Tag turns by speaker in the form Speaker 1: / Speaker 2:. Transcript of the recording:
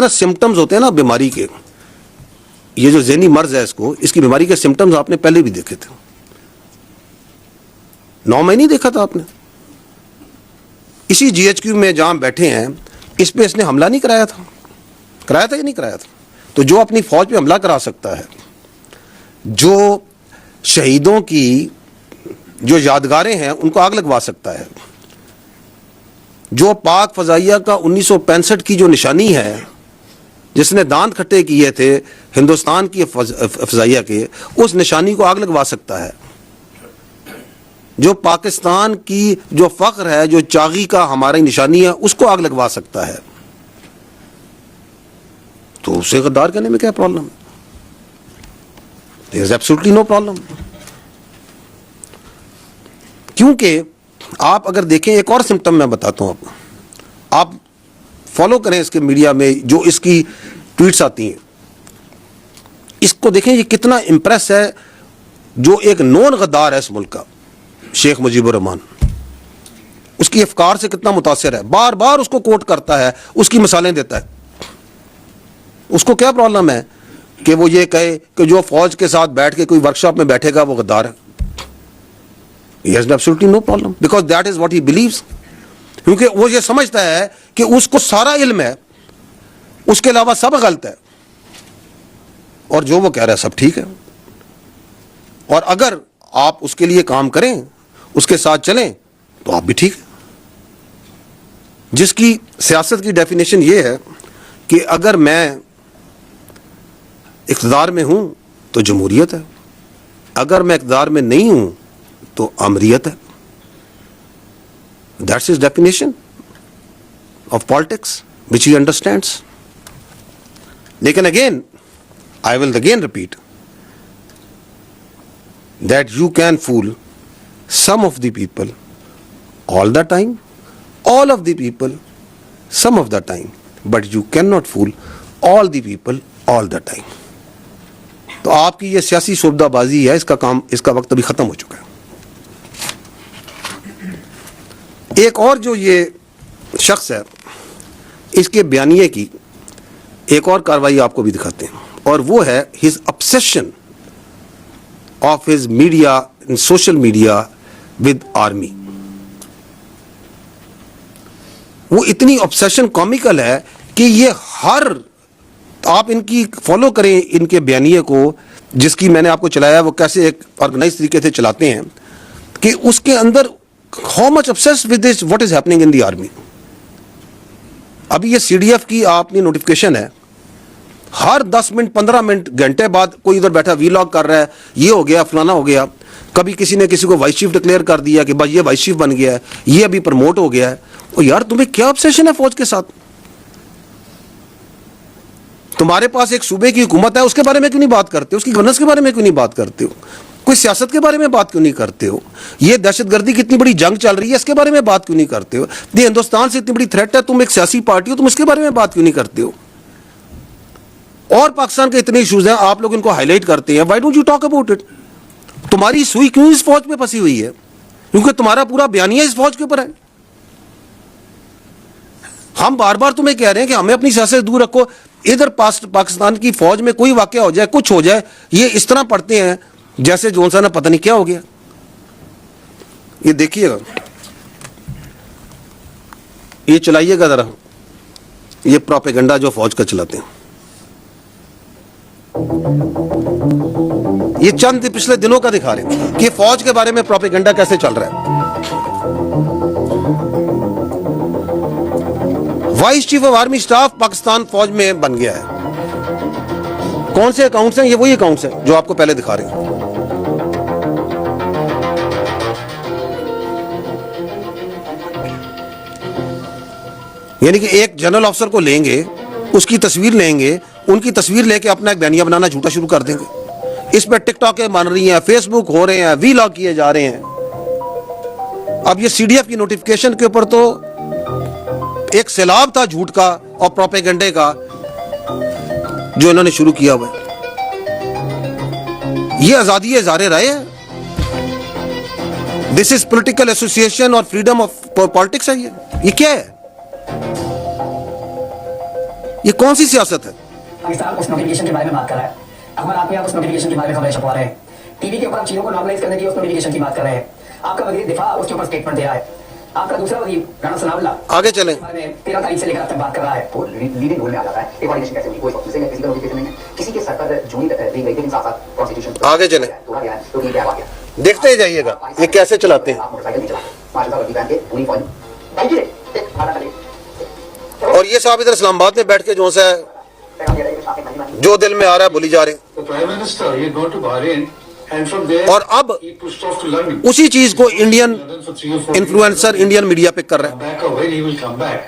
Speaker 1: ना सिम्टम्स होते हैं ना बीमारी के, ये जो ज़हनी मर्ज है इसको, इसकी बीमारी के सिम्टम्स आपने पहले भी देखे थे, 9 महीने नहीं देखा था आपने? इसी GHQ में जहां बैठे हैं इस पे इसने हमला नहीं कराया था? कराया था या नहीं कराया था? तो जो अपनी फौज पे हमला करा सकता है, जो शहीदों की जो यादगारें हैं उनको आग लगवा सकता है, जो पाक फजाइया का 1965 की जो निशानी है, जिसने दांत खट्टे किए थे हिंदुस्तान की फजाइया के, उस निशानी को आग लगवा सकता है, जो पाकिस्तान की जो फख्र है, जो चागी का हमारी निशानी है, उसको आग लगवा सकता है, तो उसे गद्दार कहने में क्या प्रॉब्लम है? There is absolutely no problem. क्योंकि आप अगर देखें, एक और सिम्टम मैं बताता हूं आपको, आप फॉलो करें इसके मीडिया में जो इसकी ट्वीट्स आती हैं, इसको देखें ये कितना इंप्रेस है, जो एक नॉन गद्दार है इस मुल्क का, शेख मुजीबुर रहमान, उसकी अफकार से कितना मुतासिर है, बार बार उसको कोट करता है, उसकी मिसालें देता है। उसको क्या प्रॉब्लम है कि वो ये कहे कि जो फौज के साथ बैठ के कोई वर्कशॉप में बैठेगा वो गद्दार है? He has absolutely no problem because that is what he believes. क्योंकि वो ये समझता है कि उसको सारा इल्म है, उसके अलावा सब गलत है, और जो वो कह रहा है सब ठीक है। और अगर आप उसके लिए काम करें, उसके साथ चलें, तो आप भी ठीक है। जिसकी सियासत की डेफिनेशन ये है कि अगर मैं इक़्तिदार में हूं तो जमहूरियत है, अगर मैं इक़्तिदार में नहीं हूं तो अमरियत है। That's his definition of politics which he understands. लेकिन again I will again repeat that you can fool some of the people all the time, all of the people some of the time, but you cannot fool all the people all the time. तो आपकी ये सियासी सोबदाबाजी है, इसका काम, इसका वक्त अभी खत्म हो चुका है। एक और जो ये शख्स है, इसके बयानिए की एक और कार्रवाई आपको भी दिखाते हैं, और वो है his obsession of his media, social media with army. वो इतनी ऑब्सेशन कॉमिकल है कि ये हर, आप इनकी फॉलो करें इनके बयानिए को, जिसकी मैंने आपको चलाया, वो कैसे एक ऑर्गेनाइज तरीके से चलाते हैं, कि उसके अंदर how much obsessed with this what is happening in the army. अभी ये CDF की आपने नोटिफिकेशन है, हर 10 मिनट 15 मिनट घंटे बाद कोई इधर बैठा वीलॉग कर रहा है, ये हो गया फलाना हो गया। कभी किसी ने किसी को वाइस चीफ डिक्लेयर कर दिया कि भाई ये वाइस चीफ बन गया है, ये अभी प्रमोट हो गया है। और यार तुम्हें क्या ऑब्सेशन है फौज के साथ? तुम्हारे पास एक सूबे की हुकूमत है, उसके बारे में क्यों नहीं बात करते हो? उसकी गवर्नेंस के बारे में क्यों नहीं बात करते हो? कोई सियासत के बारे में बात क्यों नहीं करते हो? ये दहशतगर्दी की इतनी बड़ी जंग चल रही है, इसके बारे में बात क्यों नहीं करते हो? ये हिंदुस्तान से इतनी बड़ी थ्रेट है, तुम एक सियासी पार्टी हो, तुम इसके बारे में बात क्यों नहीं करते हो? और पाकिस्तान के इतने इश्यूज हैं, आप लोग इनको हाईलाइट करते हैं, why don't you talk about it? तुम्हारी सुई क्यों इस फौज पे फंसी हुई है? क्योंकि तुम्हारा पूरा बयानिया इस फौज के ऊपर है। हम बार बार तुम्हें कह रहे हैं कि हमें अपनी सियासत से दूर रखो। इधर पाकिस्तान की फौज में कोई वाकया हो जाए, कुछ हो जाए, ये इस तरह पढ़ते हैं जैसे जोन सा ना पता नहीं क्या हो गया। ये देखिएगा, ये चलाइएगा जरा, ये प्रोपेगेंडा जो फौज का चलाते हैं। ये चंद पिछले दिनों का दिखा रहे हैं कि फौज के बारे में प्रोपेगेंडा कैसे चल रहा है। Vice chief of army staff Pakistan फौज में बन गया है। कौन से अकाउंट्स हैं? ये वही अकाउंट्स हैं जो आपको पहले दिखा रहे हैं। यानी कि एक जनरल ऑफिसर को लेंगे, उसकी तस्वीर लेंगे, उनकी तस्वीर लेके अपना एक बयानिया बनाना झूठा शुरू कर देंगे। इस पर टिकटॉक बन रही हैं, फेसबुक हो रहे हैं, वीलॉग किए जा रहे हैं। अब ये CDF की नोटिफिकेशन के ऊपर तो एक सैलाब था झूठ का और प्रोपेगेंडे का जो इन्होंने शुरू किया हुआ है। ये आजादी इज़हार राय है, दिस इज पॉलिटिकल एसोसिएशन और फ्रीडम ऑफ पॉलिटिक्स है। ये क्या है? ये कौन सी सियासत है?
Speaker 2: पाकिस्तान उस नोटिफिकेशन के बारे में बात कर रहा है, अखबार आप उस नोटिफिकेशन के बारे में खबरें छपवा रहे हैं, टीवी के ऊपर चीजों को नॉर्मलाइज करने की उस नोटिफिकेशन की बात कर रहे हैं, आपका वजीर दिफा उसके ऊपर स्टेटमेंट दे रहा है, आपका दूसरा वजीर राणा सनाउल्लाह
Speaker 1: आगे चलें।
Speaker 2: 13 तारीख से लेकर अब तक बात कर रहा है, वो लीडिंग रोल में आ जाता है। कोऑर्डिनेशन कैसे हुई, कोई ऑफिसर है, किसी का नोटिफिकेशन नहीं है, किसी के सर पर जूनी दी गई, लेकिन साथ साथ कॉन्स्टिट्यूशन
Speaker 1: आगे चलें,
Speaker 2: तोड़ा गया है, तो ये क्या हुआ गया,
Speaker 1: देखते ही जाइएगा ये कैसे चलाते हैं।
Speaker 2: आप मोटरसाइकिल नहीं चलाते, मार्शल साहब वर्दी पहन के पूरी फौज थैंक यू आधा चले
Speaker 1: और ये साहब इधर इस्लामाबाद में बैठ के जो सा जो दिल में आ रहा है बोली जा रहे हैं।
Speaker 3: The Prime Minister, he go to Bahrain, and from there
Speaker 1: और अब
Speaker 3: he pushed off to London.
Speaker 1: उसी चीज को Indian
Speaker 3: London for 3 or 4
Speaker 1: influencer Indian media पे कर रहे हैं।
Speaker 3: back or when he will come back.